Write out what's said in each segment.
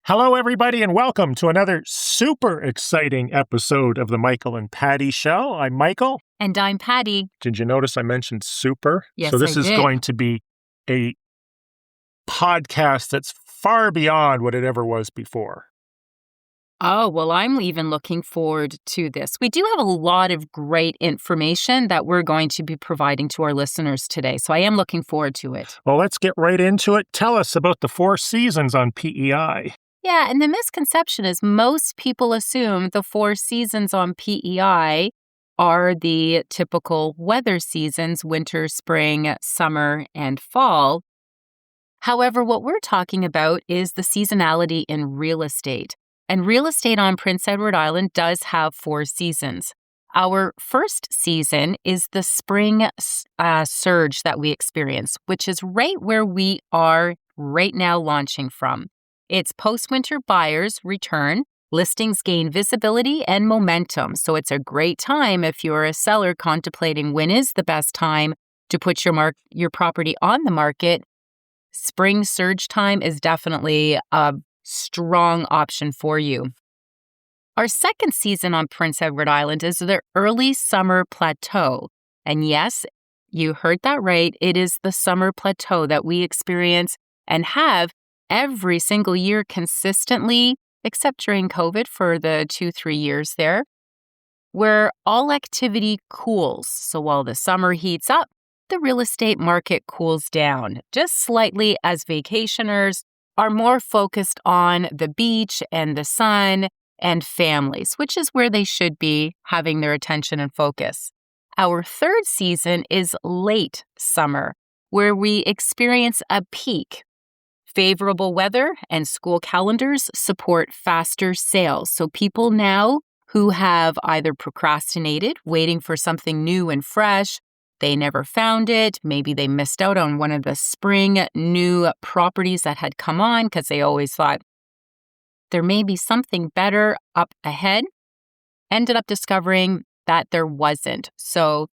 Hello, everybody, and welcome to another super exciting episode of the Michael and Patty Show. I'm Michael. And I'm Patty. Did you notice I mentioned super? Yes, So this I is did. going to be a podcast that's far beyond what it ever was before. Oh, well, I'm even looking forward to this. We do have a lot of great information that we're going to be providing to our listeners today, so I am looking forward to it. Well, let's get right into it. Tell us about the 4 seasons on PEI. Yeah, and the misconception is most people assume the 4 seasons on PEI are the typical weather seasons: winter, spring, summer, and fall. However, what we're talking about is the seasonality in real estate. And real estate on Prince Edward Island does have 4 seasons. Our first season is the spring surge that we experience, which is right where we are right now launching from. It's post-winter buyers return, listings gain visibility and momentum. So it's a great time if you're a seller contemplating when is the best time to put your property on the market. Spring surge time is definitely a strong option for you. Our second season on Prince Edward Island is the early summer plateau. And yes, you heard that right. It is the summer plateau that we experience and have every single year consistently, except during COVID for the 2-3 years there, where all activity cools. So while the summer heats up, the real estate market cools down just slightly as vacationers are more focused on the beach and the sun and families, which is where they should be having their attention and focus. Our third season is late summer, where we experience a peak. Favorable weather and school calendars support faster sales. So people now who have either procrastinated, waiting for something new and fresh, they never found it, maybe they missed out on one of the spring new properties that had come on because they always thought there may be something better up ahead, ended up discovering that there wasn't. So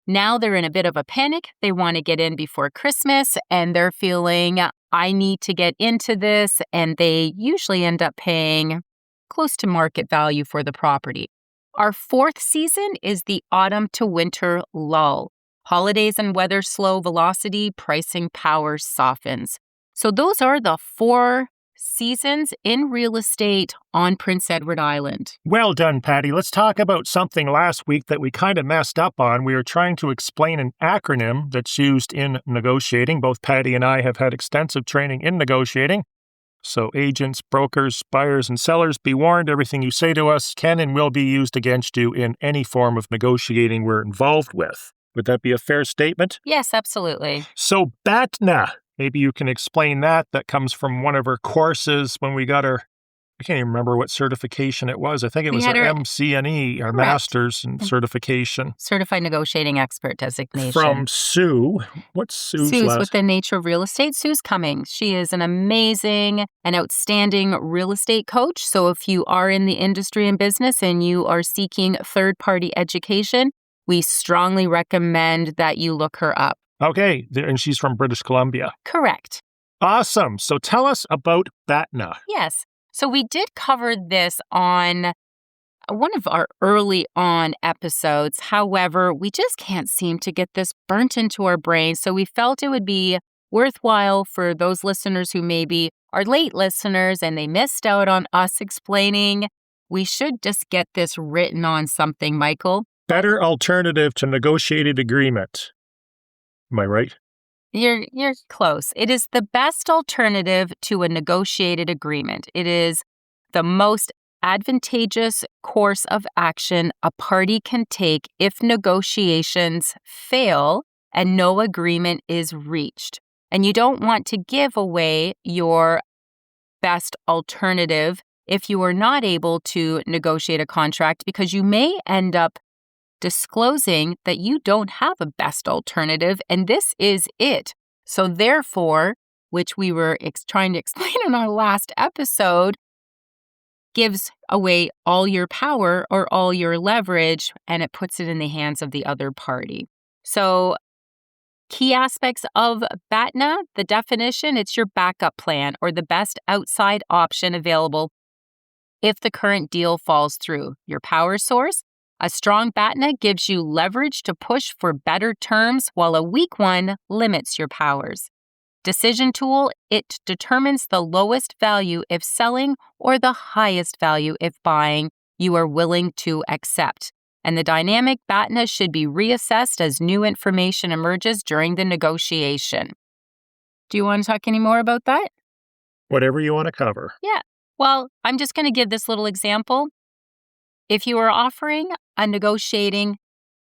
now they're in a bit of a panic. They want to get in before Christmas and they're feeling, I need to get into this. And they usually end up paying close to market value for the property. Our fourth season is the autumn to winter lull. Holidays and weather slow velocity, pricing power softens. So those are the 4 seasons in real estate on Prince Edward Island. Well done, Patty. Let's talk about something last week that we kind of messed up on. We were trying to explain an acronym that's used in negotiating. Both Patty and I have had extensive training in negotiating. So agents, brokers, buyers, and sellers, be warned, everything you say to us can and will be used against you in any form of negotiating we're involved with. Would that be a fair statement? Yes, absolutely. So BATNA, maybe you can explain that. That comes from one of our courses when we got I can't even remember what certification it was. I think it was our MCNE, our master's in certification. Certified Negotiating Expert designation. From Sue. What's Sue's Sue's with the Nature of Real Estate. Sue's coming. She is an amazing and outstanding real estate coach. So if you are in the industry and business and you are seeking third-party education, we strongly recommend that you look her up. Okay, and she's from British Columbia. Correct. Awesome. So tell us about BATNA. Yes. So we did cover this on one of our early on episodes. However, we just can't seem to get this burnt into our brains. So we felt it would be worthwhile for those listeners who maybe are late listeners and they missed out on us explaining. We should just get this written on something, Michael. Better alternative to negotiated agreement. Am I right? You're close. It is the best alternative to a negotiated agreement. It is the most advantageous course of action a party can take if negotiations fail and no agreement is reached. And you don't want to give away your best alternative if you are not able to negotiate a contract, because you may end up disclosing that you don't have a best alternative, and this is it. So therefore, which we were trying to explain in our last episode, gives away all your power or all your leverage, and it puts it in the hands of the other party. So Key aspects of BATNA, the definition, it's your backup plan or the best outside option available if the current deal falls through. Your power source, a strong BATNA gives you leverage to push for better terms while a weak one limits your powers. Decision tool, it determines the lowest value if selling or the highest value if buying you are willing to accept. And the dynamic BATNA should be reassessed as new information emerges during the negotiation. Do you want to talk any more about that? Whatever you want to cover. Yeah. Well, I'm just going to give this little example. If you are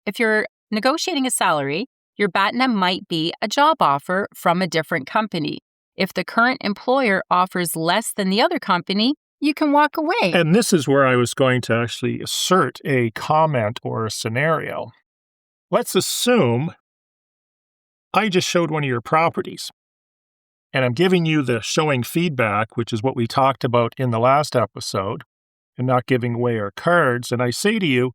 if you're negotiating a salary, your BATNA might be a job offer from a different company. If the current employer offers less than the other company, you can walk away. And this is where I was going to actually assert a comment or a scenario. Let's assume I just showed one of your properties, and I'm giving you the showing feedback, which is what we talked about in the last episode, and not giving away our cards. And I say to you,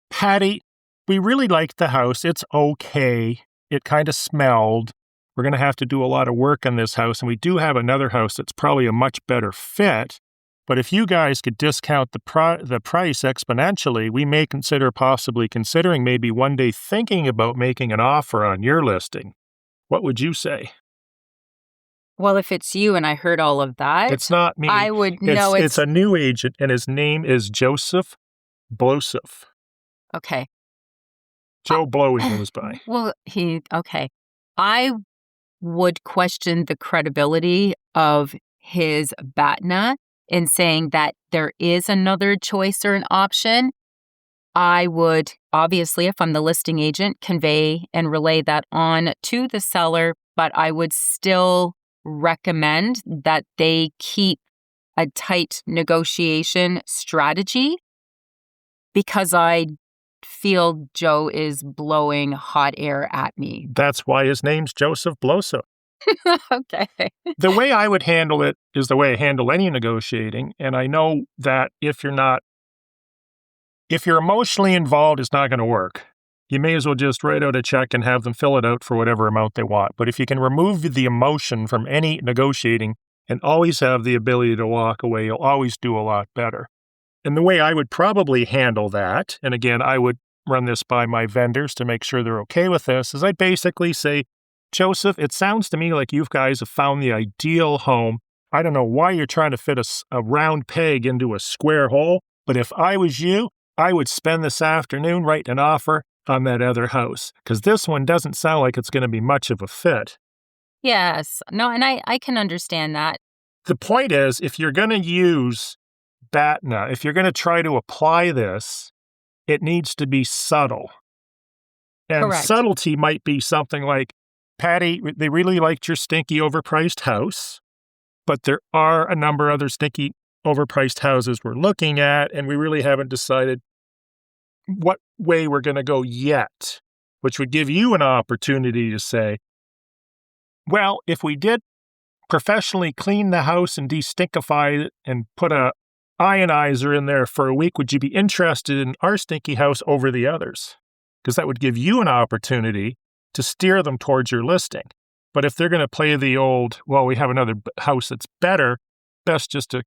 Patty, we really liked the house. It's okay. It kind of smelled. We're going to have to do a lot of work on this house, and we do have another house that's probably a much better fit. But if you guys could discount the price exponentially, we may possibly considering maybe one day thinking about making an offer on your listing. What would you say? Well, if it's you and I heard all of that, it's not me. I would know it's a new agent, and his name is Joseph Blosif. Okay. Joe Blow he goes by. Well, okay. I would question the credibility of his BATNA in saying that there is another choice or an option. I would, obviously, if I'm the listing agent, convey and relay that on to the seller, but I would still recommend that they keep a tight negotiation strategy because I feel Joe is blowing hot air at me. That's why his name's Joseph Bloso. Okay. The way I would handle it is the way I handle any negotiating. And I know that if you're emotionally involved, it's not going to work. You may as well just write out a check and have them fill it out for whatever amount they want. But if you can remove the emotion from any negotiating and always have the ability to walk away, you'll always do a lot better. And the way I would probably handle that, and again, I would run this by my vendors to make sure they're okay with this, is I basically say, Joseph, it sounds to me like you guys have found the ideal home. I don't know why you're trying to fit a round peg into a square hole, but if I was you, I would spend this afternoon writing an offer on that other house, because this one doesn't sound like it's going to be much of a fit. Yes. No, and I can understand that. The point is, if you're going to use BATNA, if you're going to try to apply this, it needs to be subtle. And Correct. Subtlety might be something like, Patty, they really liked your stinky overpriced house, but there are a number of other stinky overpriced houses we're looking at, and we really haven't decided what way we're going to go yet, which would give you an opportunity to say, well, if we did professionally clean the house and de-stinkify it and put a ionizer in there for a week, would you be interested in our stinky house over the others? Because that would give you an opportunity to steer them towards your listing. But if they're going to play the old, well, we have another house that's better, best just to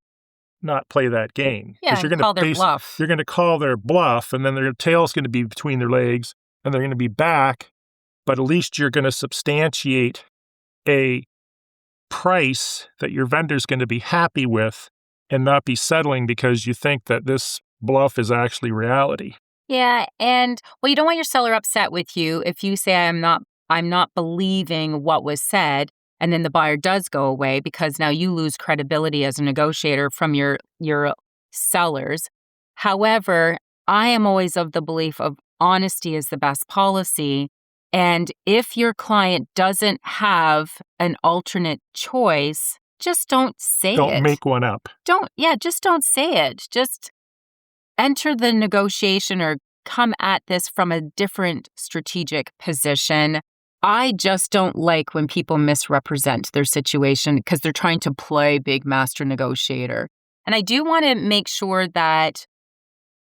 not play that game. Yeah, you're call their bluff. You're going to call their bluff, and then their tail's going to be between their legs, and they're going to be back, but at least you're going to substantiate a price that your vendor's going to be happy with and not be settling because you think that this bluff is actually reality. Yeah, and well, you don't want your seller upset with you if you say I'm not believing what was said, and then the buyer does go away because now you lose credibility as a negotiator from your sellers. However, I am always of the belief of honesty is the best policy. And if your client doesn't have an alternate choice, just don't say it. Don't make one up. Just don't say it. Just enter the negotiation or come at this from a different strategic position. I just don't like when people misrepresent their situation because they're trying to play big master negotiator. And I do want to make sure that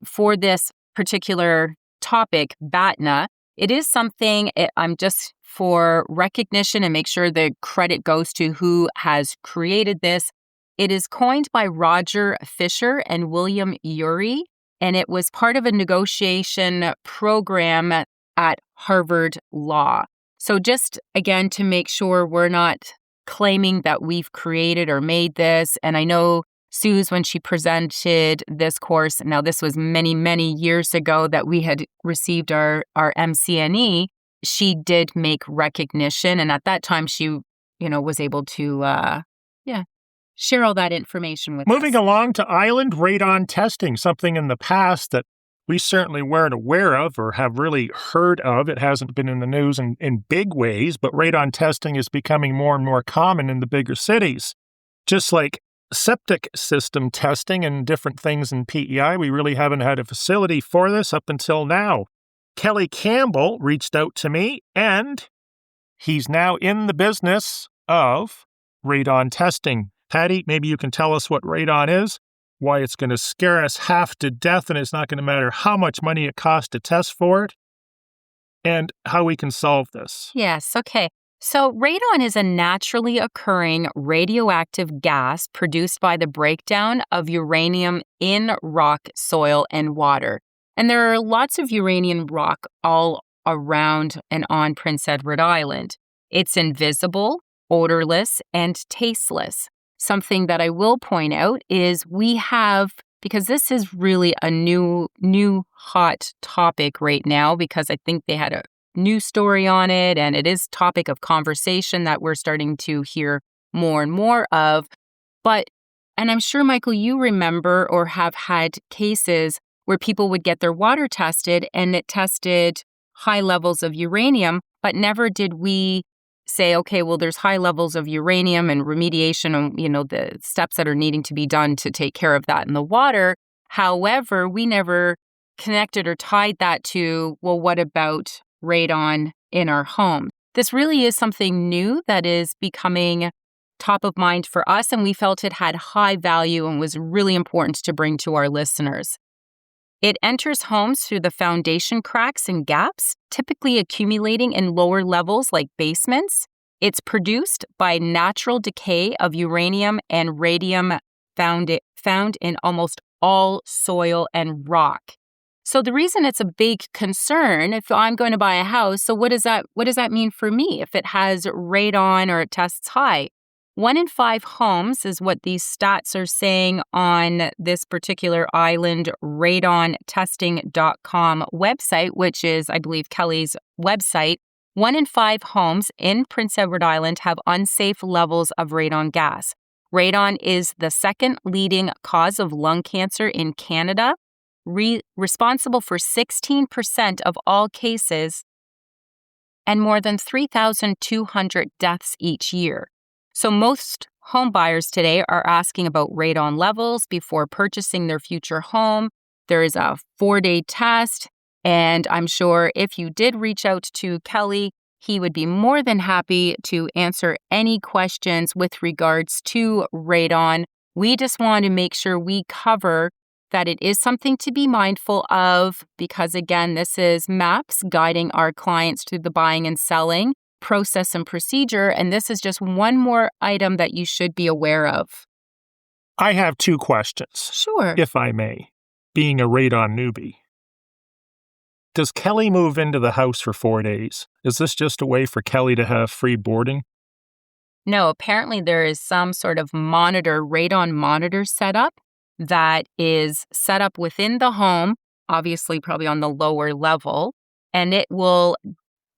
for this particular topic, BATNA, it is something, I'm just for recognition and make sure the credit goes to who has created this. It is coined by Roger Fisher and William Urey, and it was part of a negotiation program at Harvard Law. So just, again, to make sure we're not claiming that we've created or made this, and I know Suze, when she presented this course, now this was many, many years ago that we had received our MCNE, she did make recognition. And at that time, she, was able to, share all that information with us. Moving along to island radon testing, something in the past that we certainly weren't aware of or have really heard of. It hasn't been in the news in big ways, but radon testing is becoming more and more common in the bigger cities. Just like septic system testing and different things in PEI, we really haven't had a facility for this up until now. Kelly Campbell reached out to me, and he's now in the business of radon testing. Patty, maybe you can tell us what radon is, why it's going to scare us half to death, and it's not going to matter how much money it costs to test for it, and how we can solve this. Yes, okay. So radon is a naturally occurring radioactive gas produced by the breakdown of uranium in rock, soil, and water. And there are lots of uranium rock all around and on Prince Edward Island. It's invisible, odorless, and tasteless. Something that I will point out is we have, because this is really a new hot topic right now, because I think they had a new story on it, and it is topic of conversation that we're starting to hear more and more of. And I'm sure, Michael, you remember or have had cases where people would get their water tested and it tested high levels of uranium, but never did we say, okay, well, there's high levels of uranium and remediation and, the steps that are needing to be done to take care of that in the water. However, we never connected or tied that to, well, what about radon in our home? This really is something new that is becoming top of mind for us, and we felt it had high value and was really important to bring to our listeners. It enters homes through the foundation cracks and gaps, typically accumulating in lower levels like basements. It's produced by natural decay of uranium and radium found in almost all soil and rock. So the reason it's a big concern, if I'm going to buy a house, so what does that mean for me if it has radon or it tests high? 1 in 5 homes is what these stats are saying on this particular island radontesting.com website, which is, I believe, Kelly's website. 1 in 5 homes in Prince Edward Island have unsafe levels of radon gas. Radon is the second leading cause of lung cancer in Canada, responsible for 16% of all cases and more than 3,200 deaths each year. So most home buyers today are asking about radon levels before purchasing their future home. There is a 4-day test, and I'm sure if you did reach out to Kelly, he would be more than happy to answer any questions with regards to radon. We just want to make sure we cover that it is something to be mindful of because, again, this is MAPS guiding our clients through the buying and selling process and procedure, and this is just one more item that you should be aware of. I have 2 questions. Sure. If I may, being a radon newbie. Does Kelly move into the house for 4 days? Is this just a way for Kelly to have free boarding? No, apparently there is some sort of radon monitor setup that is set up within the home, obviously probably on the lower level, and it will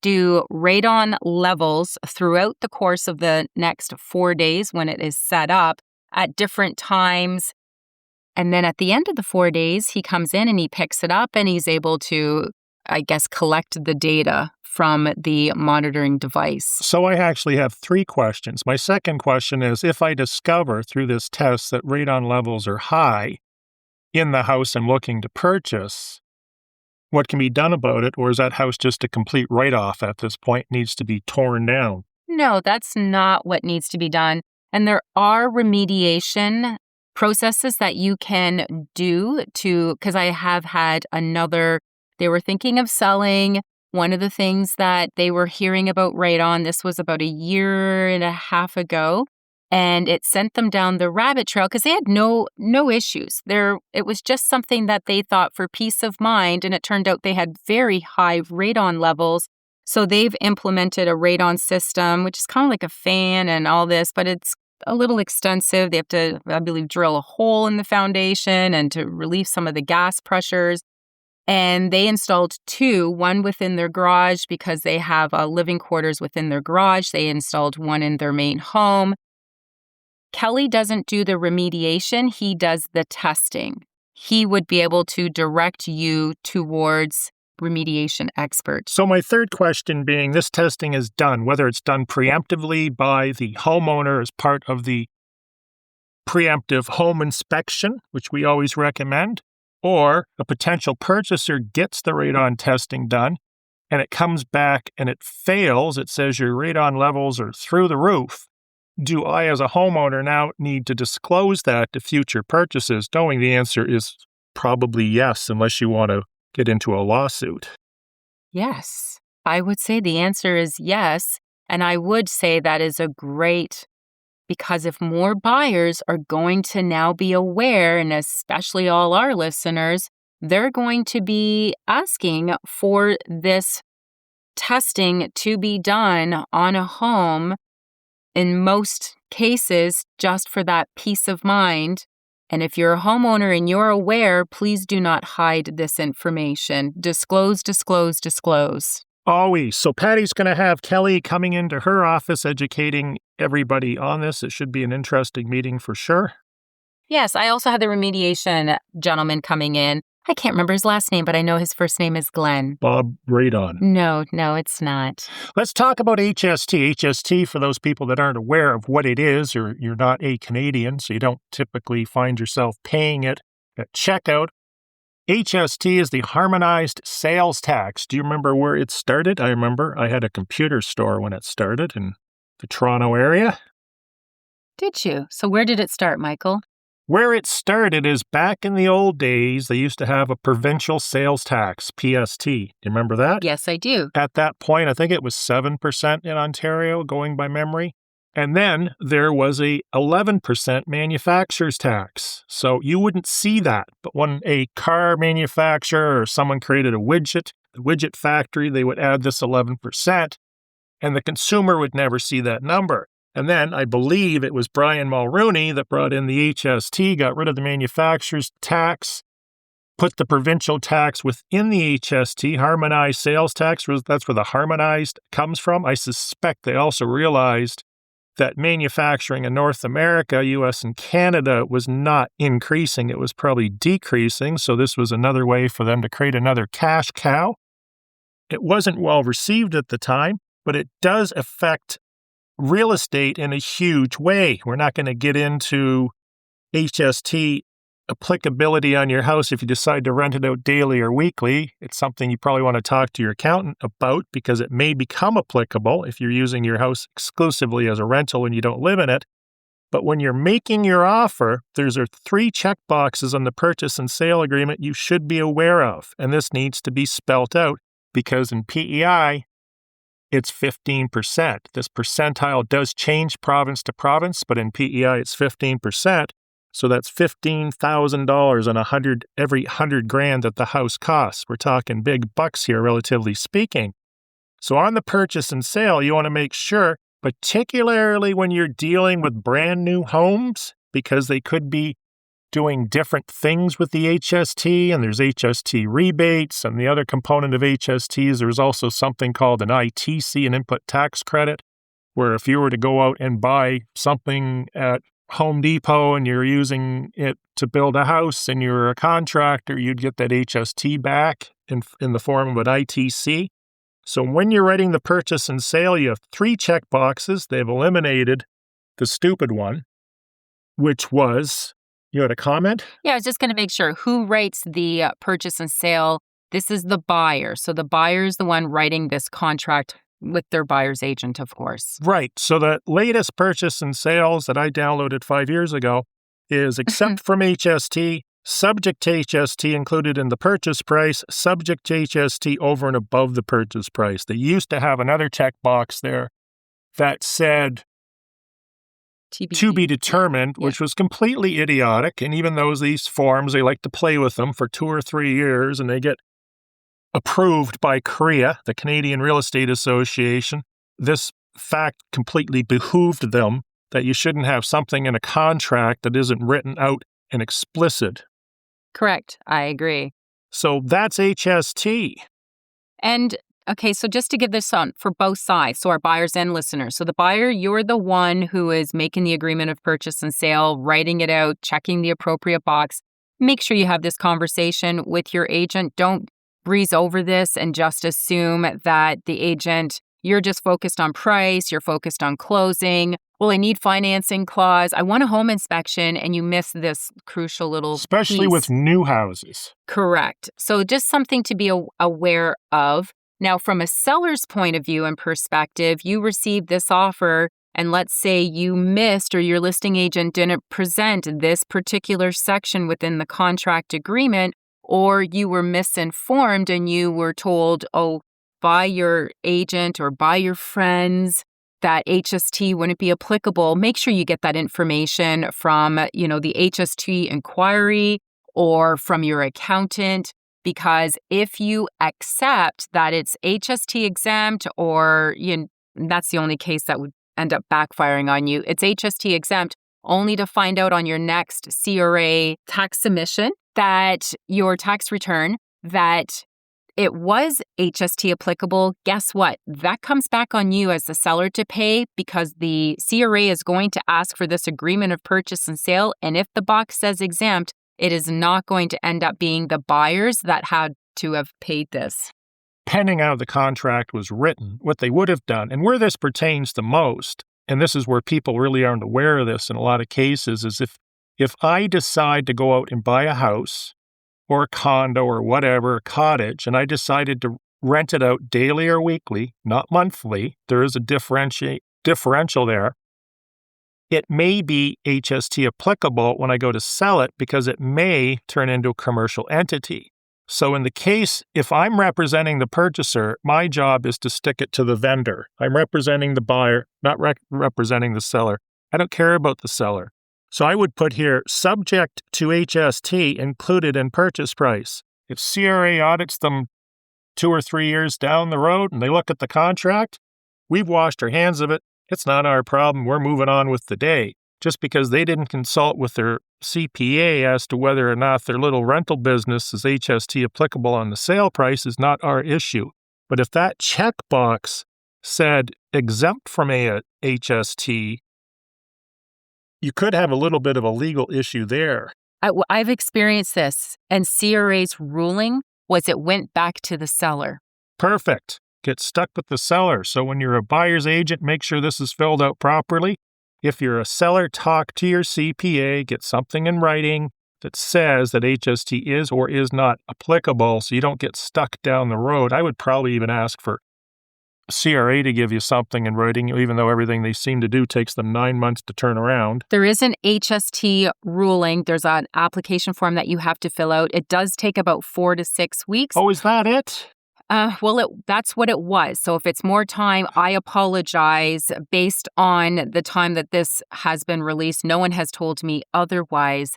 do radon levels throughout the course of the next 4 days when it is set up at different times. And then at the end of the 4 days, he comes in and he picks it up and he's able to, collect the data from the monitoring device. So I actually have 3 questions. My second question is, if I discover through this test that radon levels are high in the house I'm looking to purchase, what can be done about it, or is that house just a complete write-off at this point, needs to be torn down? No, that's not what needs to be done. And there are remediation processes that you can do because I have had they were thinking of selling One of the things that they were hearing about radon, this was about a year and a half ago, and it sent them down the rabbit trail because they had no issues. It was just something that they thought for peace of mind, and it turned out they had very high radon levels. So they've implemented a radon system, which is kind of like a fan and all this, but it's a little extensive. They have to, I believe, drill a hole in the foundation and to relieve some of the gas pressures. And they installed 2, one within their garage because they have living quarters within their garage. They installed one in their main home. Kelly doesn't do the remediation. He does the testing. He would be able to direct you towards remediation experts. So my third question being, this testing is done, whether it's done preemptively by the homeowner as part of the preemptive home inspection, which we always recommend, or a potential purchaser gets the radon testing done and it comes back and it fails. It says your radon levels are through the roof. Do I, as a homeowner, now need to disclose that to future purchases? Knowing the answer is probably yes, unless you want to get into a lawsuit. Yes, I would say the answer is yes. And I would say that is a great, because if more buyers are going to now be aware, and especially all our listeners, they're going to be asking for this testing to be done on a home, in most cases, just for that peace of mind. And if you're a homeowner and you're aware, please do not hide this information. Disclose, disclose, disclose. Always. So Patty's going to have Kelly coming into her office educating everybody on this. It should be an interesting meeting for sure. Yes, I also had the remediation gentleman coming in. I can't remember his last name, but I know his first name is Glenn. Bob Radon. No, it's not. Let's talk about HST. HST, for those people that aren't aware of what it is, or you're not a Canadian, so you don't typically find yourself paying it at checkout. HST is the Harmonized Sales Tax. Do you remember where it started? I remember I had a computer store when it started in the Toronto area. Did you? So where did it start, Michael? Where it started is back in the old days, they used to have a provincial sales tax, PST. Do you remember that? Yes, I do. At that point, I think it was 7% in Ontario, going by memory. And then there was a 11% manufacturer's tax. So you wouldn't see that. But when a car manufacturer or someone created a widget, the widget factory, they would add this 11%, and the consumer would never see that number. And then I believe it was Brian Mulrooney that brought in the HST, got rid of the manufacturer's tax, put the provincial tax within the HST, harmonized sales tax. That's where the harmonized comes from. I suspect they also realized that manufacturing in North America, US and Canada, was not increasing. It was probably decreasing. So this was another way for them to create another cash cow. It wasn't well received at the time, but it does affect real estate in a huge way. We're not going to get into HST applicability on your house if you decide to rent it out daily or weekly. It's something you probably want to talk to your accountant about because it may become applicable if you're using your house exclusively as a rental and you don't live in it. But when you're making your offer, there's 3 check boxes on the purchase and sale agreement you should be aware of. And this needs to be spelt out because in PEI, it's 15%. This percentile does change province to province, but in PEI, it's 15%. So that's $15,000 on every 100 grand that the house costs. We're talking big bucks here, relatively speaking. So on the purchase and sale, you want to make sure, particularly when you're dealing with brand new homes, because they could be doing different things with the HST, and there's HST rebates, and the other component of HST is there's also something called an ITC, an input tax credit, where if you were to go out and buy something at Home Depot and you're using it to build a house and you're a contractor, you'd get that HST back in the form of an ITC. So when you're writing the purchase and sale, you have 3 check boxes. They've eliminated the stupid one, which was, you had a comment? Yeah, I was just going to make sure who writes the purchase and sale. This is the buyer. So the buyer is the one writing this contract with their buyer's agent, of course. Right. So the latest purchase and sales that I downloaded 5 years ago is exempt from HST, subject to HST included in the purchase price, subject to HST over and above the purchase price. They used to have another checkbox there that said to be determined, which was completely idiotic. And even though these forms, they like to play with them for 2 or 3 years, and they get approved by CREA, the Canadian Real Estate Association, this fact completely behooved them that you shouldn't have something in a contract that isn't written out and explicit. Correct. I agree. So that's HST. And okay, so just to give this on for both sides, so our buyers and listeners. So the buyer, you're the one who is making the agreement of purchase and sale, writing it out, checking the appropriate box. Make sure you have this conversation with your agent. Don't breeze over this and just assume that the agent, you're just focused on price, you're focused on closing. Well, I need financing clause. I want a home inspection, and you miss this crucial little Especially piece. with new houses. Correct. So just something to be aware of. Now, from a seller's point of view and perspective, you received this offer, and let's say you missed or your listing agent didn't present this particular section within the contract agreement, or you were misinformed and you were told, by your agent or by your friends that HST wouldn't be applicable. Make sure you get that information from, the HST inquiry or from your accountant, because if you accept that it's HST exempt, or that's the only case that would end up backfiring on you. It's HST exempt only to find out on your next CRA tax submission that your tax return that it was HST applicable. Guess what? That comes back on you as the seller to pay, because the CRA is going to ask for this agreement of purchase and sale. And if the box says exempt, it is not going to end up being the buyers that had to have paid this. Pending how the contract was written, what they would have done, and where this pertains the most, and this is where people really aren't aware of this in a lot of cases, is if I decide to go out and buy a house or a condo or whatever, a cottage, and I decided to rent it out daily or weekly, not monthly, there is a differential there. It may be HST applicable when I go to sell it because it may turn into a commercial entity. So in the case, if I'm representing the purchaser, my job is to stick it to the vendor. I'm representing the buyer, not representing the seller. I don't care about the seller. So I would put here, subject to HST included in purchase price. If CRA audits them 2 or 3 years down the road and they look at the contract, we've washed our hands of it. It's not our problem. We're moving on with the day. Just because they didn't consult with their CPA as to whether or not their little rental business is HST applicable on the sale price is not our issue. But if that checkbox said exempt from HST, you could have a little bit of a legal issue there. I've experienced this, and CRA's ruling was it went back to the seller. Perfect. Get stuck with the seller. So when you're a buyer's agent, make sure this is filled out properly. If you're a seller, talk to your CPA, get something in writing that says that HST is or is not applicable so you don't get stuck down the road. I would probably even ask for CRA to give you something in writing, even though everything they seem to do takes them 9 months to turn around. There is an HST ruling. There's an application form that you have to fill out. It does take about 4 to 6 weeks. Oh, is that it? That's what it was. So if it's more time, I apologize. Based on the time that this has been released, no one has told me otherwise.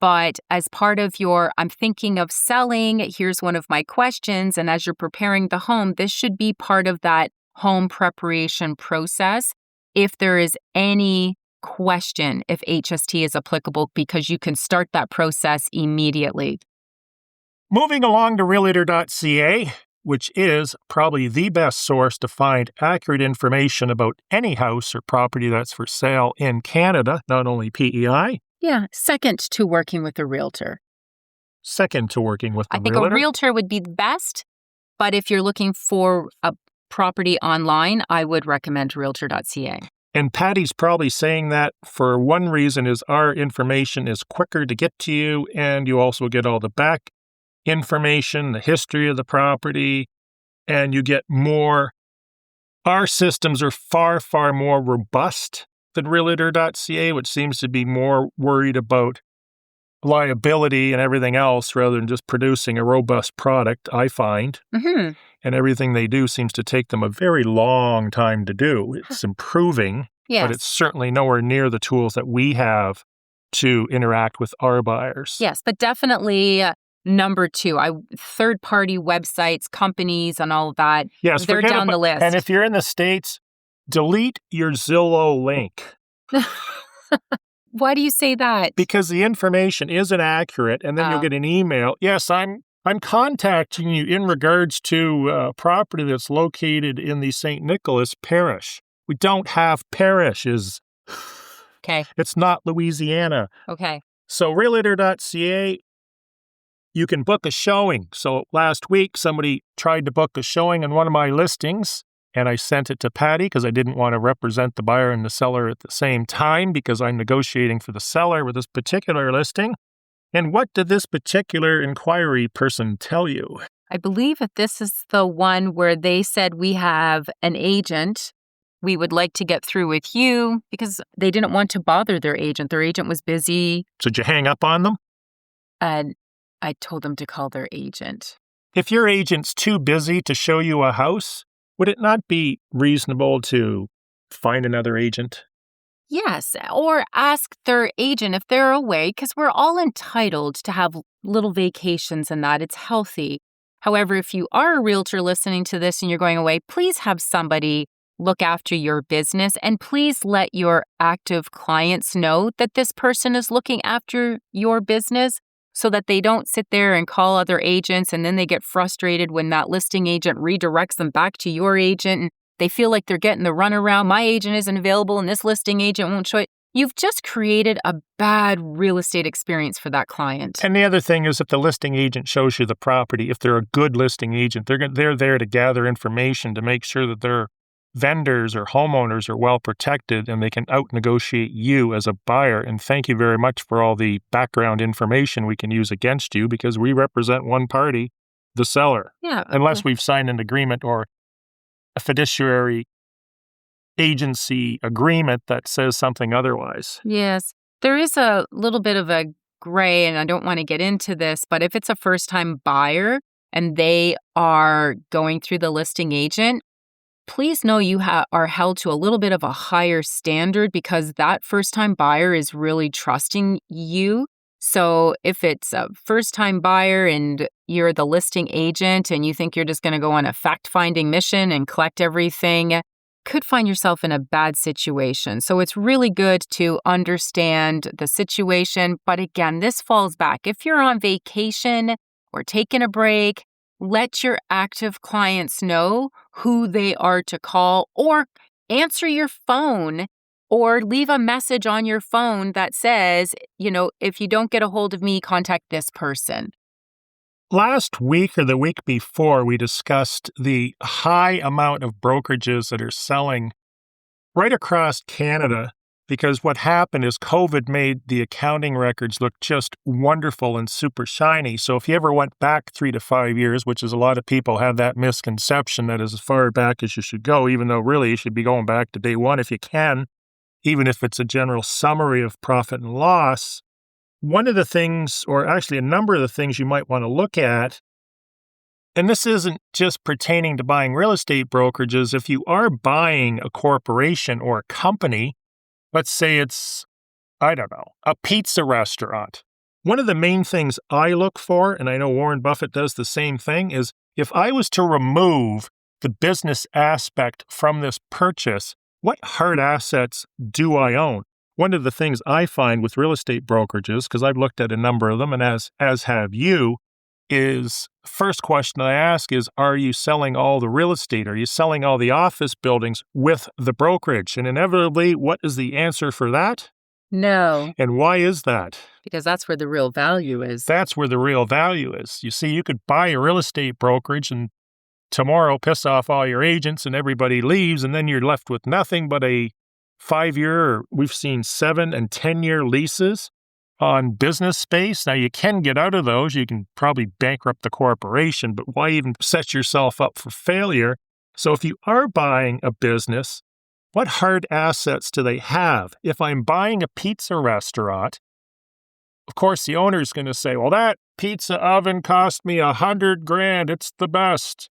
But as part of I'm thinking of selling, here's one of my questions. And as you're preparing the home, this should be part of that home preparation process. If there is any question if HST is applicable, because you can start that process immediately. Moving along to realtor.ca, which is probably the best source to find accurate information about any house or property that's for sale in Canada, not only PEI. Yeah, second to working with a realtor. Second to working with the I think realtor. a realtor would be the best, but if you're looking for a property online, I would recommend realtor.ca. And Patty's probably saying that for one reason is our information is quicker to get to you, and you also get all the back information, the history of the property, and you get more. Our systems are far, far more robust than realtor.ca, which seems to be more worried about liability and everything else rather than just producing a robust product, I find. Mm-hmm. And everything they do seems to take them a very long time to do. It's improving, but it's Yes. certainly nowhere near the tools that we have to interact with our buyers. Yes, but definitely number 2, third-party websites, companies, and all of that, Yes, they're forget down about, the list. and if you're in the States, delete your Zillow link Why do you say that? because the information isn't accurate, and then you'll Oh. get an email. Yes, I'm contacting you in regards to a property that's located in the St. Nicholas Parish. We don't have parishes. Okay. It's not Louisiana. Okay. So realtor.ca, you can book a showing. So last week, somebody tried to book a showing on one of my listings, and I sent it to Patty because I didn't want to represent the buyer and the seller at the same time because I'm negotiating for the seller with this particular listing. And what did this particular inquiry person tell you? I believe that this is the one where they said we have an agent. We would like to get through with you because they didn't want to bother their agent. Their agent was busy, So did you hang up on them? and I told them to call their agent. If your agent's too busy to show you a house, would it not be reasonable to find another agent? Yes, or ask their agent if they're away, because we're all entitled to have little vacations and that. It's healthy. However, if you are a realtor listening to this and you're going away, please have somebody look after your business, and please let your active clients know that this person is looking after your business so that they don't sit there and call other agents and then they get frustrated when that listing agent redirects them back to your agent and they feel like they're getting the runaround. My agent isn't available and this listing agent won't show it. You've just created a bad real estate experience for that client. And the other thing is if the listing agent shows you the property, if they're a good listing agent, they're there to gather information to make sure that their vendors or homeowners are well protected and they can out-negotiate you as a buyer. And thank you very much for all the background information we can use against you because we represent one party, the seller, Yeah. unless we've signed an agreement or a fiduciary agency agreement that says something otherwise. Yes. There is a little bit of a gray, and I don't want to get into this, but if it's a first-time buyer and they are going through the listing agent, please know you are held to a little bit of a higher standard because that first-time buyer is really trusting you. So if it's a first-time buyer and you're the listing agent and you think you're just going to go on a fact-finding mission and collect everything, could find yourself in a bad situation. So it's really good to understand the situation. But again, this falls back. If you're on vacation or taking a break, let your active clients know who they are to call or answer your phone or leave a message on your phone that says, if you don't get a hold of me, contact this person. Last week or the week before, we discussed the high amount of brokerages that are selling right across Canada because what happened is COVID made the accounting records look just wonderful and super shiny. So if you ever went back 3 to 5 years, which is a lot of people have that misconception that is as far back as you should go, even though really you should be going back to day one if you can, even if it's a general summary of profit and loss. One of the things, or actually a number of the things you might want to look at, and this isn't just pertaining to buying real estate brokerages, if you are buying a corporation or a company, let's say it's, I don't know, a pizza restaurant. One of the main things I look for, and I know Warren Buffett does the same thing, is if I was to remove the business aspect from this purchase, what hard assets do I own? One of the things I find with real estate brokerages, because I've looked at a number of them, and as have you, is first question I ask is, are you selling all the real estate? Are you selling all the office buildings with the brokerage? And inevitably, what is the answer for that? No. And why is that? Because that's where the real value is. That's where the real value is. You see, you could buy a real estate brokerage and tomorrow piss off all your agents and everybody leaves, and then you're left with nothing but a 5-year, or we've seen 7 and 10-year leases on business space. Now, you can get out of those. You can probably bankrupt the corporation, but why even set yourself up for failure? So if you are buying a business, what hard assets do they have? If I'm buying a pizza restaurant, Of course, the owner's going to say, well, that pizza oven cost me $100,000. It's the best.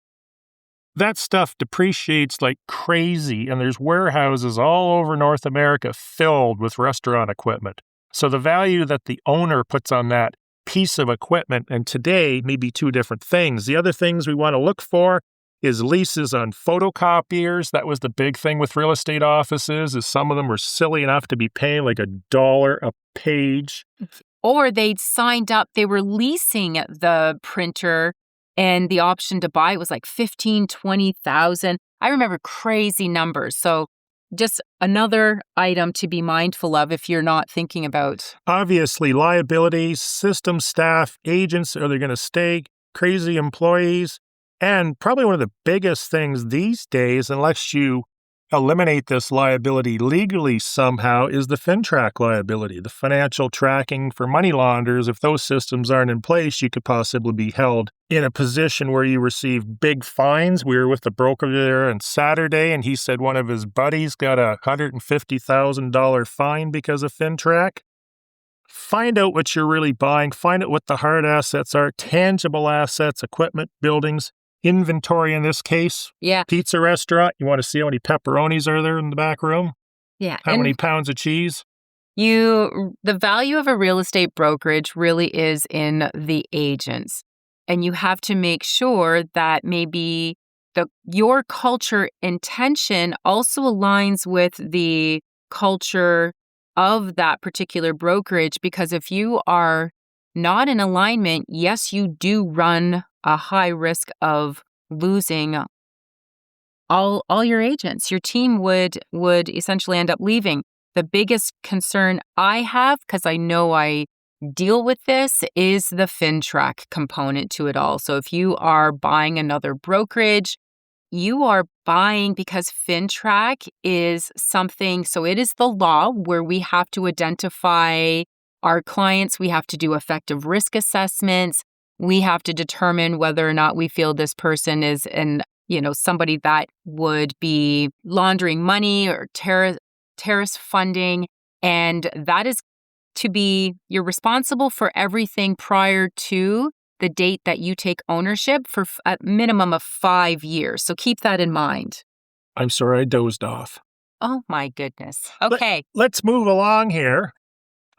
That stuff depreciates like crazy, and there's warehouses all over North America filled with restaurant equipment. So the value that the owner puts on that piece of equipment, and today may be two different things. The other things we want to look for is leases on photocopiers. That was the big thing with real estate offices, is some of them were silly enough to be paying like $1 a page. Or they'd signed up, they were leasing the printer, and the option to buy it was like $15,000, $20,000. I remember crazy numbers. So just another item to be mindful of if you're not thinking about. Obviously, liabilities, system staff, agents, are they going to stay? Crazy employees. And probably one of the biggest things these days, unless you eliminate this liability legally somehow, is the FinTrack liability, the financial tracking for money launderers. If those systems aren't in place, you could possibly be held in a position where you receive big fines. We were with the broker there on Saturday, and he said one of his buddies got a $150,000 fine because of FinTrack. Find out what you're really buying. Find out what the hard assets are, tangible assets, equipment, buildings, inventory in this case. Yeah. Pizza restaurant, you want to see how many pepperonis are there in the back room? Yeah. How many pounds of cheese? The value of a real estate brokerage really is in the agents. And you have to make sure that maybe your culture intention also aligns with the culture of that particular brokerage, because if you are not in alignment, yes, you do run a high risk of losing all your agents. Your team would essentially end up leaving. The biggest concern I have, because I know I deal with this, is the FinTrack component to it all. So if you are buying another brokerage, you are buying because FinTrack is something, so it is the law where we have to identify our clients, we have to do effective risk assessments, we have to determine whether or not we feel this person is somebody that would be laundering money or terrorist funding, and that is you're responsible for everything prior to the date that you take ownership for a minimum of 5 years. So keep that in mind. I'm sorry, I dozed off. Oh my goodness. Okay. Let's move along here.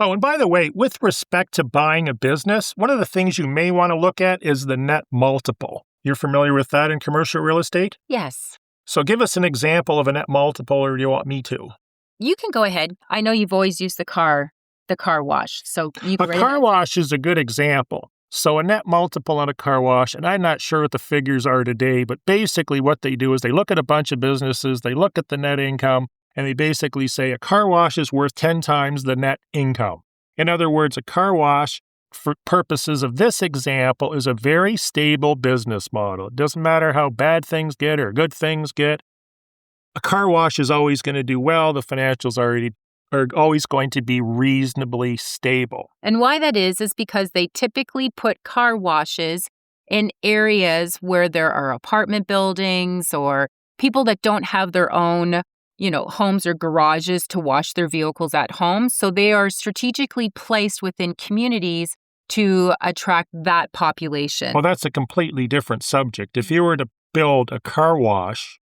Oh, and by the way, with respect to buying a business, one of the things you may want to look at is the net multiple. You're familiar with that in commercial real estate? Yes. So give us an example of a net multiple, or do you want me to? You can go ahead. I know you've always used the car wash. So you can A car wash is a good example. So a net multiple on a car wash, and I'm not sure what the figures are today, but basically what they do is they look at a bunch of businesses, they look at the net income, and they basically say a car wash is worth 10 times the net income. In other words, a car wash, for purposes of this example, is a very stable business model. It doesn't matter how bad things get or good things get. A car wash is always going to do well. The financials are always going to be reasonably stable. And why that is because they typically put car washes in areas where there are apartment buildings or people that don't have their own, homes or garages to wash their vehicles at home. So they are strategically placed within communities to attract that population. Well, that's a completely different subject. If you were to build a car wash,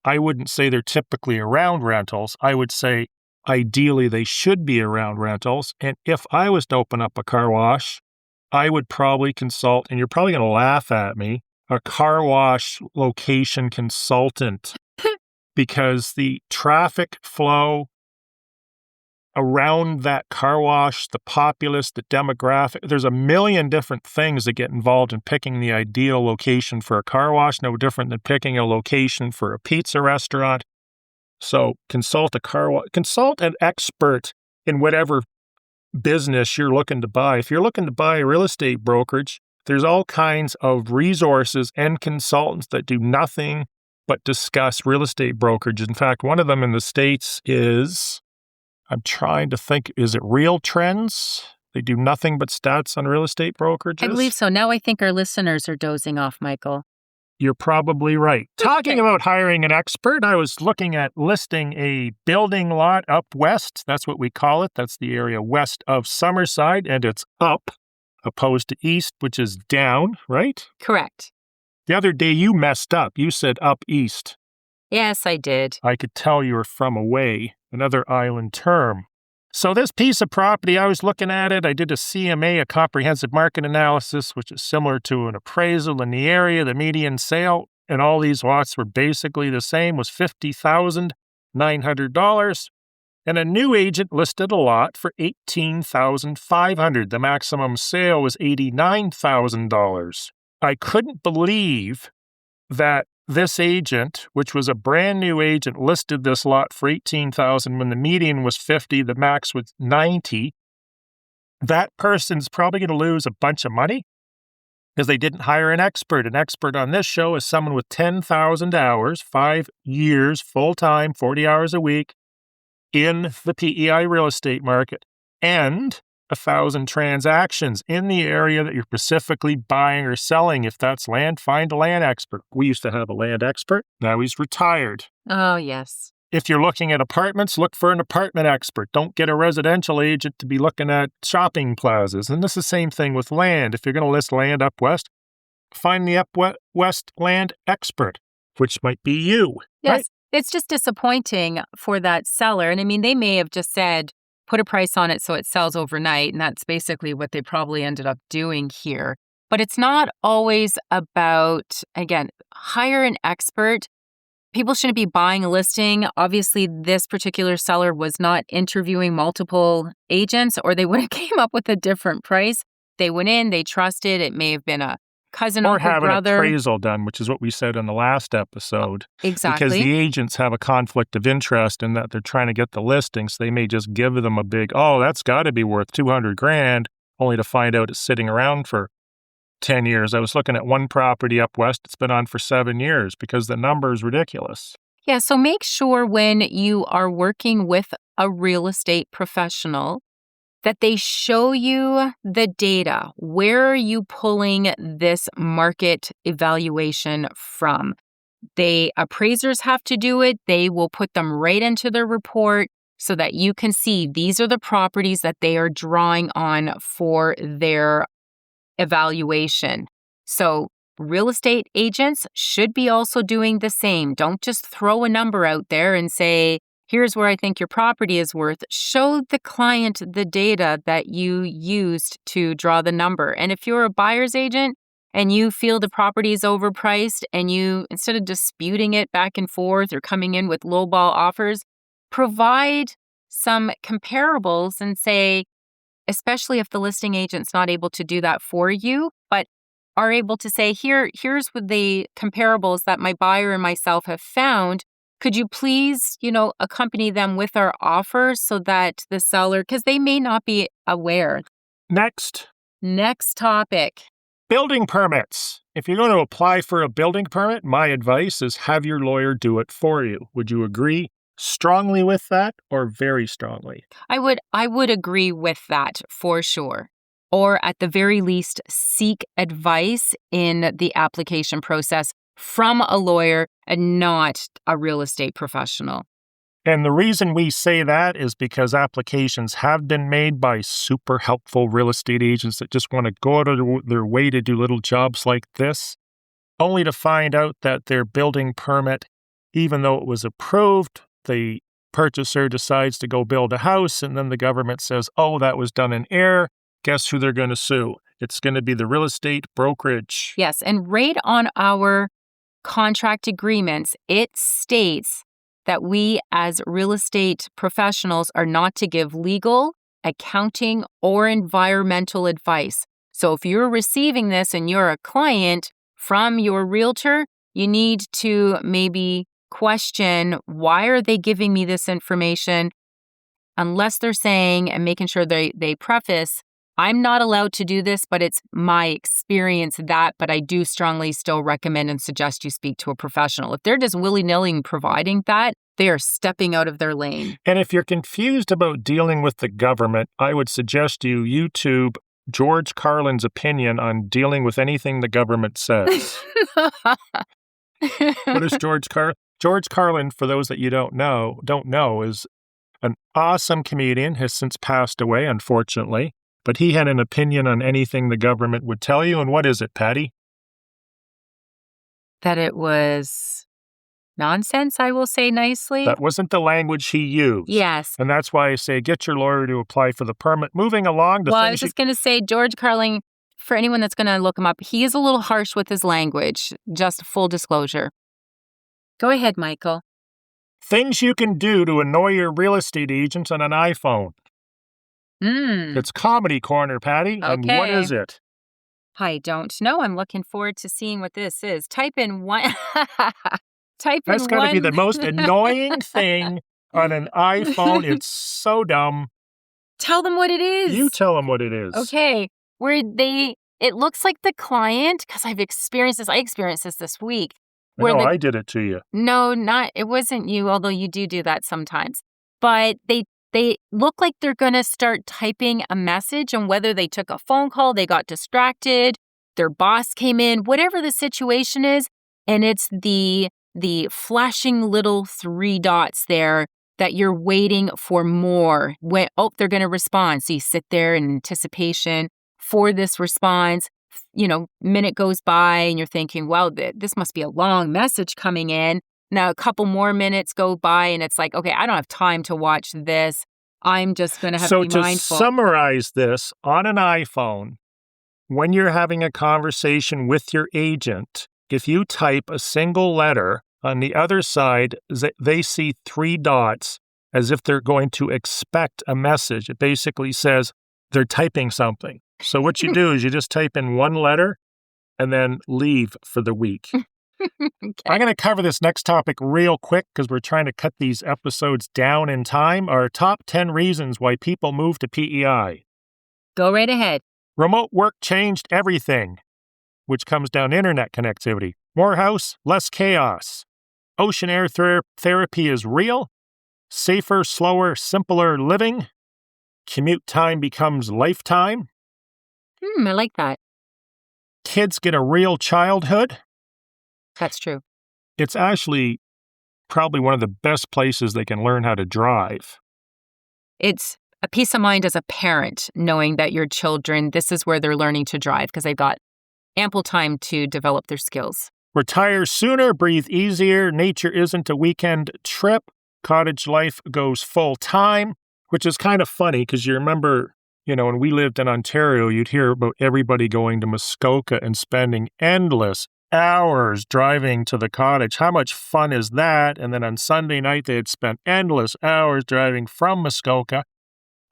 I wouldn't say they're typically around rentals. I would say ideally they should be around rentals. And if I was to open up a car wash, I would probably consult, and you're probably going to laugh at me, a car wash location consultant, because the traffic flow around that car wash, the populace, the demographic, there's a million different things that get involved in picking the ideal location for a car wash, no different than picking a location for a pizza restaurant. So consult an expert in whatever business you're looking to buy. If you're looking to buy a real estate brokerage, there's all kinds of resources and consultants that do nothing but discuss real estate brokerage. In fact, one of them in the States is, I'm trying to think, is it Real Trends? They do nothing but stats on real estate brokerages? I believe so. Now I think our listeners are dozing off, Michael. You're probably right. Talking about hiring an expert, I was looking at listing a building lot up west. That's what we call it. That's the area west of Summerside, and it's up opposed to east, which is down, right? Correct. The other day you messed up. You said up east. Yes, I did. I could tell you were from away, another island term. So this piece of property, I was looking at it. I did a CMA, a comprehensive market analysis, which is similar to an appraisal in the area. The median sale and all these lots were basically the same, was $50,900. And a new agent listed a lot for $18,500. The maximum sale was $89,000. I couldn't believe that this agent, which was a brand new agent, listed this lot for $18,000 when the median was $50, the max was $90. That person's probably going to lose a bunch of money because they didn't hire an expert. An expert on this show is someone with 10,000 hours, 5 years, full-time, 40 hours a week in the PEI real estate market, and 1,000 transactions in the area that you're specifically buying or selling. If that's land, find a land expert. We used to have a land expert. Now he's retired. Oh, yes. If you're looking at apartments, look for an apartment expert. Don't get a residential agent to be looking at shopping plazas. And this is the same thing with land. If you're going to list land up west, find the up west land expert, which might be you. Yes. Right? It's just disappointing for that seller. And I mean, they may have just said, put a price on it so it sells overnight. And that's basically what they probably ended up doing here. But it's not always about, again, hire an expert. People shouldn't be buying a listing. Obviously, this particular seller was not interviewing multiple agents, or they would have came up with a different price. They went in, they trusted. It may have been a cousin, or uncle, have brother. an appraisal done, which is what we said in the last episode. Exactly. Because the agents have a conflict of interest in that they're trying to get the listing, so they may just give them a big, oh, that's got to be worth $200,000, only to find out it's sitting around for 10 years. I was looking at one property up west. It's been on for 7 years because the number is ridiculous. Yeah, so make sure when you are working with a real estate professional that they show you the data. Where are you pulling this market evaluation from? Appraisers have to do it. They will put them right into their report so that you can see these are the properties that they are drawing on for their evaluation. So real estate agents should be also doing the same. Don't just throw a number out there and say, here's where I think your property is worth. Show the client the data that you used to draw the number. And if you're a buyer's agent and you feel the property is overpriced and you, instead of disputing it back and forth or coming in with lowball offers, provide some comparables and say, especially if the listing agent's not able to do that for you, but are able to say, here's what the comparables that my buyer and myself have found. Could you please, accompany them with our offer so that the seller, because they may not be aware. Next topic. Building permits. If you're going to apply for a building permit, my advice is have your lawyer do it for you. Would you agree strongly with that or very strongly? I would agree with that for sure. Or at the very least, seek advice in the application process from a lawyer and not a real estate professional. And the reason we say that is because applications have been made by super helpful real estate agents that just want to go out of their way to do little jobs like this, only to find out that their building permit, even though it was approved, the purchaser decides to go build a house, and then the government says, oh, that was done in error. Guess who they're going to sue? It's going to be the real estate brokerage. Yes, and right on our contract agreements, it states that we as real estate professionals are not to give legal, accounting, or environmental advice. So if you're receiving this and you're a client from your realtor, you need to maybe question, why are they giving me this information? Unless they're saying and making sure they preface, I'm not allowed to do this, but it's my experience but I do strongly still recommend and suggest you speak to a professional. If they're just willy-nilly providing that, they are stepping out of their lane. And if you're confused about dealing with the government, I would suggest you YouTube George Carlin's opinion on dealing with anything the government says. What is George Carlin? George Carlin, for those that you don't know, is an awesome comedian, has since passed away, unfortunately. But he had an opinion on anything the government would tell you. And what is it, Patty? That it was nonsense, I will say nicely. That wasn't the language he used. Yes. And that's why I say get your lawyer to apply for the permit. Moving along to Well, I was just going to say, George Carlin, for anyone that's going to look him up, he is a little harsh with his language. Just full disclosure. Go ahead, Michael. Things you can do to annoy your real estate agents on an iPhone. It's Comedy Corner, Patty. Okay. And what is it? I don't know. I'm looking forward to seeing what this is. Type in one. That's got to be the most annoying thing on an iPhone. It's so dumb. Tell them what it is. You tell them what it is. Okay. It looks like the client, because I've experienced this. I experienced this week. I did it to you. No, it wasn't you, although you do that sometimes. But they look like they're going to start typing a message, and whether they took a phone call, they got distracted, their boss came in, whatever the situation is, and it's the flashing little 3 dots there that you're waiting for more. They're going to respond. So you sit there in anticipation for this response. Minute goes by and you're thinking, wow, this must be a long message coming in. Now, a couple more minutes go by and it's like, okay, I don't have time to watch this. I'm just going to have to be mindful. So to summarize this, on an iPhone, when you're having a conversation with your agent, if you type a single letter, on the other side, they see 3 dots as if they're going to expect a message. It basically says they're typing something. So what you do is you just type in 1 letter and then leave for the week. Okay. I'm going to cover this next topic real quick because we're trying to cut these episodes down in time. Our top 10 reasons why people move to PEI. Go right ahead. Remote work changed everything, which comes down to internet connectivity. More house, less chaos. Ocean air therapy is real. Safer, slower, simpler living. Commute time becomes lifetime. I like that. Kids get a real childhood. That's true. It's actually probably one of the best places they can learn how to drive. It's a peace of mind as a parent, knowing that your children, this is where they're learning to drive because they've got ample time to develop their skills. Retire sooner, breathe easier. Nature isn't a weekend trip. Cottage life goes full time, which is kind of funny because you remember, when we lived in Ontario, you'd hear about everybody going to Muskoka and spending endless hours driving to the cottage. How much fun is that? And then on Sunday night, they had spent endless hours driving from Muskoka.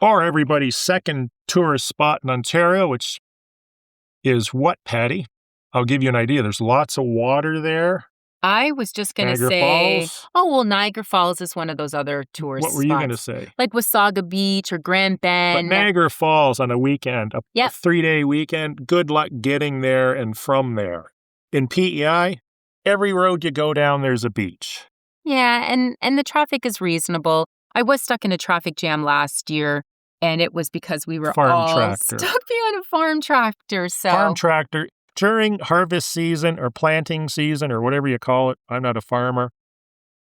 Or everybody's second tourist spot in Ontario, which is what, Patty? I'll give you an idea. There's lots of water there. I was just going to say, Falls. Oh, well, Niagara Falls is one of those other tourist spots. What were you going to say? Like Wasaga Beach or Grand Bend. But Niagara Falls on a weekend, a 3-day weekend, good luck getting there and from there. In PEI, every road you go down, there's a beach. Yeah, and the traffic is reasonable. I was stuck in a traffic jam last year, and it was because we were stuck behind a farm tractor. Farm tractor. During harvest season or planting season or whatever you call it, I'm not a farmer.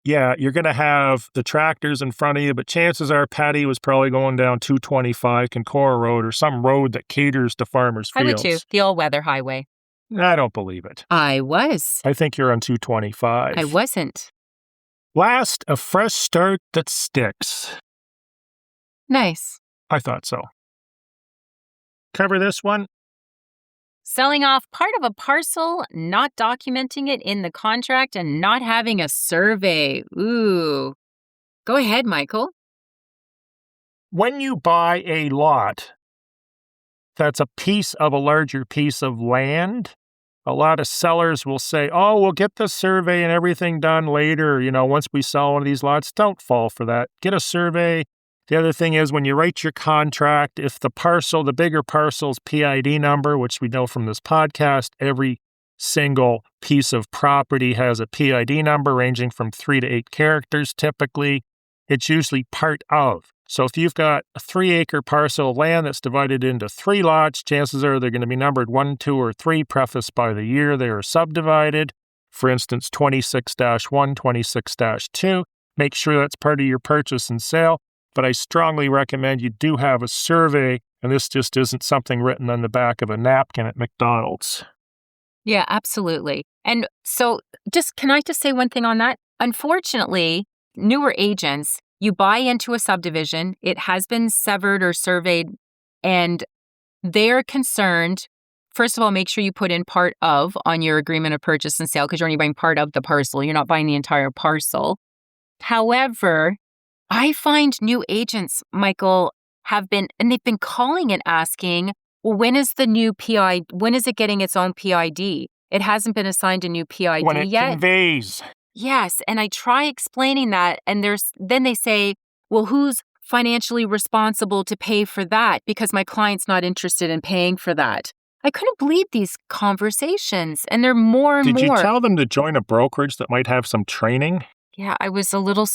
Yeah, you're going to have the tractors in front of you, but chances are Patty was probably going down 225 Concora Road or some road that caters to farmers' fields. I would too, the all-weather highway. I don't believe it. I was. I think you're on 225. I wasn't. Last, a fresh start that sticks. Nice. I thought so. Cover this one. Selling off part of a parcel, not documenting it in the contract, and not having a survey. Ooh. Go ahead, Michael. When you buy a lot that's a piece of a larger piece of land, a lot of sellers will say, oh, we'll get the survey and everything done later, once we sell one of these lots. Don't fall for that. Get a survey. The other thing is when you write your contract, if the bigger parcel's PID number, which we know from this podcast, every single piece of property has a PID number ranging from 3 to 8 characters typically. It's usually part of So if you've got a 3-acre parcel of land that's divided into 3 lots, chances are they're going to be numbered 1, 2, or 3, prefaced by the year they are subdivided. For instance, 26-1, 26-2. Make sure that's part of your purchase and sale. But I strongly recommend you do have a survey, and this just isn't something written on the back of a napkin at McDonald's. Yeah, absolutely. And so can I just say one thing on that? Unfortunately, newer agents, you buy into a subdivision, it has been severed or surveyed, and they're concerned. First of all, make sure you put in part of on your agreement of purchase and sale because you're only buying part of the parcel. You're not buying the entire parcel. However, I find new agents, Michael, they've been calling and asking, well, when is the new PI, when is it getting its own PID? It hasn't been assigned a new PID When it yet. conveys. Yes, and I try explaining that, and then they say, well, who's financially responsible to pay for that? Because my client's not interested in paying for that. I couldn't believe these conversations, and they're more and more. Did you tell them to join a brokerage that might have some training? Yeah, I was a little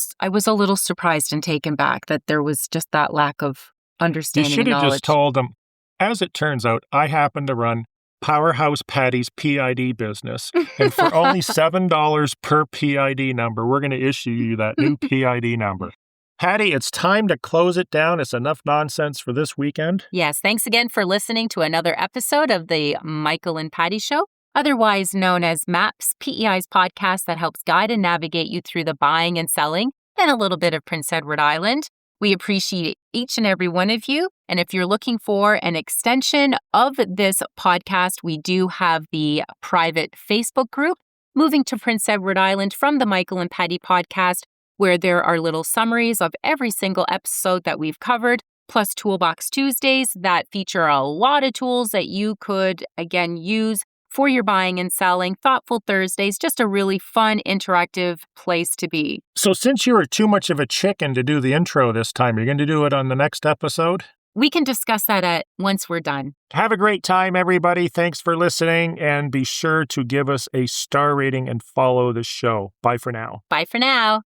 surprised and taken back that there was just that lack of understanding. You should and have knowledge. just told them, as it turns out, I happen to run Powerhouse Patty's PID business, and for only $7 per PID number, we're going to issue you that new PID number. Patty, it's time to close it down. It's enough nonsense for this weekend. Yes, thanks again for listening to another episode of the Michael and Patty Show, otherwise known as MAPS, PEI's podcast that helps guide and navigate you through the buying and selling and a little bit of Prince Edward Island. We appreciate each and every one of you. And if you're looking for an extension of this podcast, we do have the private Facebook group, Moving to Prince Edward Island from the Michael and Patty podcast, where there are little summaries of every single episode that we've covered, plus Toolbox Tuesdays that feature a lot of tools that you could, again, use for your buying and selling. Thoughtful Thursdays, just a really fun, interactive place to be. So since you were too much of a chicken to do the intro this time, you're going to do it on the next episode? We can discuss that once we're done. Have a great time, everybody. Thanks for listening, and be sure to give us a star rating and follow the show. Bye for now. Bye for now.